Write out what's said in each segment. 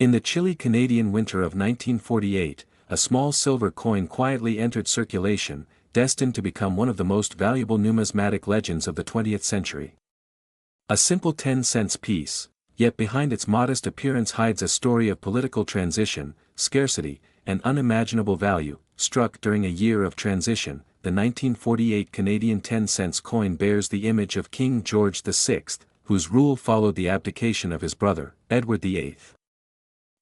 In the chilly Canadian winter of 1948, a small silver coin quietly entered circulation, destined to become one of the most valuable numismatic legends of the 20th century. A simple 10-cent piece, yet behind its modest appearance hides a story of political transition, scarcity, and unimaginable value. Struck during a year of transition, the 1948 Canadian 10-cent coin bears the image of King George VI, whose rule followed the abdication of his brother, Edward VIII.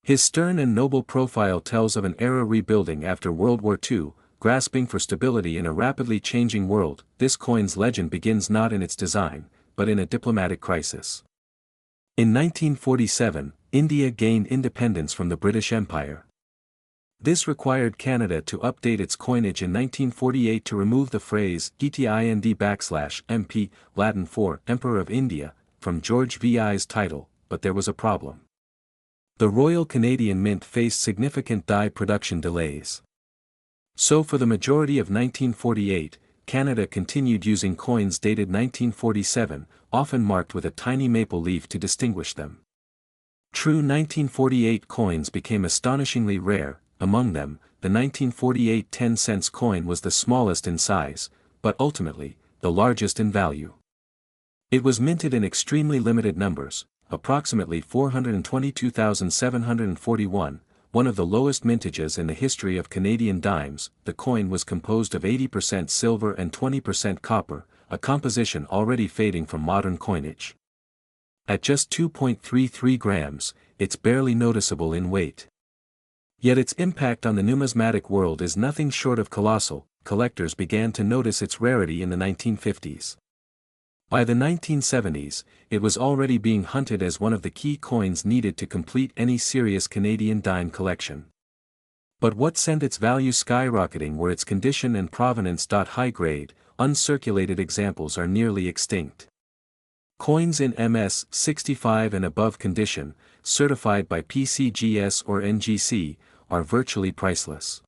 His stern and noble profile tells of an era rebuilding after World War II, grasping for stability in a rapidly changing world. This coin's legend begins not in its design, but in a diplomatic crisis. In 1947, India gained independence from the British Empire. This required Canada to update its coinage in 1948 to remove the phrase "GTIND_MP", Latin for Emperor of India, from George VI's title, but there was a problem. The Royal Canadian Mint faced significant die production delays. So for the majority of 1948, Canada continued using coins dated 1947, often marked with a tiny maple leaf to distinguish them. True 1948 coins became astonishingly rare. Among them, the 1948 10-cent coin was the smallest in size, but ultimately, the largest in value. It was minted in extremely limited numbers, approximately 422,741, one of the lowest mintages in the history of Canadian dimes. The coin was composed of 80% silver and 20% copper, a composition already fading from modern coinage. At just 2.33 grams, it's barely noticeable in weight. Yet its impact on the numismatic world is nothing short of colossal. Collectors began to notice its rarity in the 1950s. By the 1970s, it was already being hunted as one of the key coins needed to complete any serious Canadian dime collection. But what sent its value skyrocketing were its condition and provenance. High-grade, uncirculated examples are nearly extinct. Coins in MS 65 and above condition, certified by PCGS or NGC, are virtually priceless.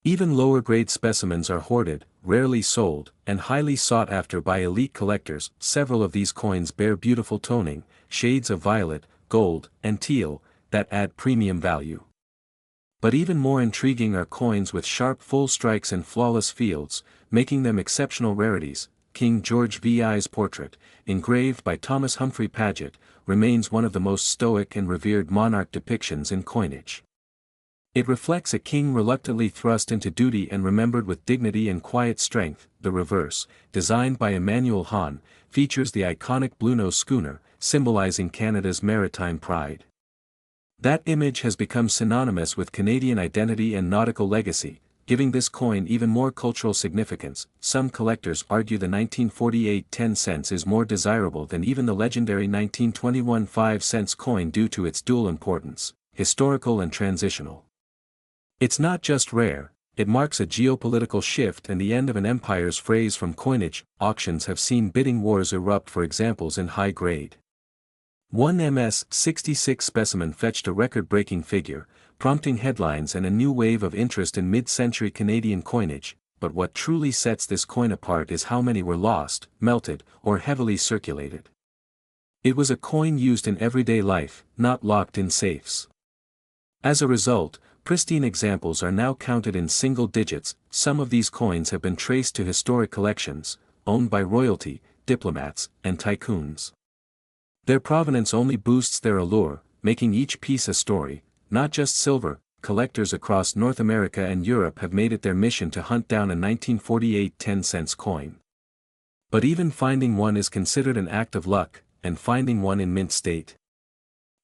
Even lower-grade specimens are hoarded, rarely sold, and highly sought after by elite collectors. Several of these coins bear beautiful toning, shades of violet, gold, and teal, that add premium value. But even more intriguing are coins with sharp full strikes and flawless fields, making them exceptional rarities. King George VI's portrait, engraved by Thomas Humphrey Paget, remains one of the most stoic and revered monarch depictions in coinage. It reflects a king reluctantly thrust into duty and remembered with dignity and quiet strength. The reverse, designed by Emmanuel Hahn, features the iconic Bluenose schooner, symbolizing Canada's maritime pride. That image has become synonymous with Canadian identity and nautical legacy, giving this coin even more cultural significance. Some collectors argue the 1948 10 cents is more desirable than even the legendary 1921 5 cents coin due to its dual importance, historical and transitional. It's not just rare, it marks a geopolitical shift and the end of an empire's. Phrase from coinage. Auctions have seen bidding wars erupt for examples in high grade. One MS 66 specimen fetched a record-breaking figure, prompting headlines and a new wave of interest in mid-century Canadian coinage. But what truly sets this coin apart is how many were lost, melted, or heavily circulated. It was a coin used in everyday life, not locked in safes. As a result, pristine examples are now counted in single digits. Some of these coins have been traced to historic collections, owned by royalty, diplomats, and tycoons. Their provenance only boosts their allure, making each piece a story. Not just silver, collectors across North America and Europe have made it their mission to hunt down a 1948 10 cents coin. But even finding one is considered an act of luck, and finding one in mint state,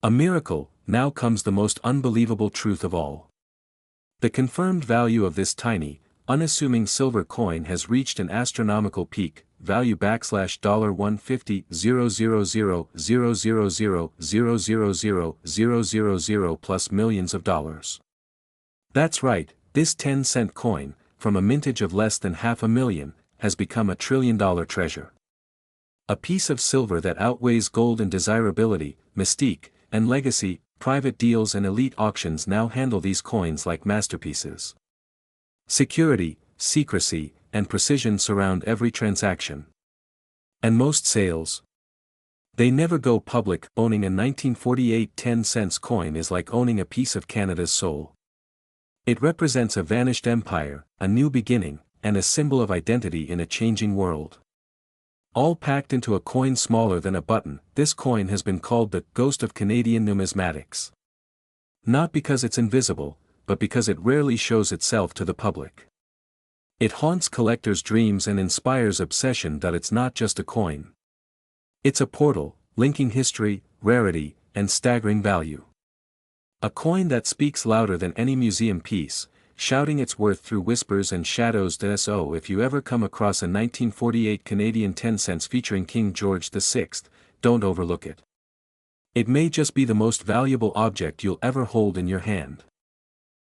a miracle. Now comes the most unbelievable truth of all. The confirmed value of this tiny, unassuming silver coin has reached an astronomical peak. Value $150,000,000,000,000,000 plus millions of dollars. That's right, this 10-cent coin, from a mintage of less than $500,000, has become a $1 trillion treasure. A piece of silver that outweighs gold in desirability, mystique, and legacy. Private deals and elite auctions now handle these coins like masterpieces. Security, secrecy, and precision surround every transaction. And most sales They never go public. Owning a 1948 10-cent coin is like owning a piece of Canada's soul. It represents a vanished empire, a new beginning, and a symbol of identity in a changing world. All packed into a coin smaller than a button, this coin has been called the ghost of Canadian numismatics. Not because it's invisible, but because it rarely shows itself to the public. It haunts collectors' dreams and inspires obsession that it's not just a coin. It's a portal, linking history, rarity, and staggering value. A coin that speaks louder than any museum piece, shouting its worth through whispers and shadows. So if you ever come across a 1948 Canadian 10 cents featuring King George VI, don't overlook it. It may just be the most valuable object you'll ever hold in your hand.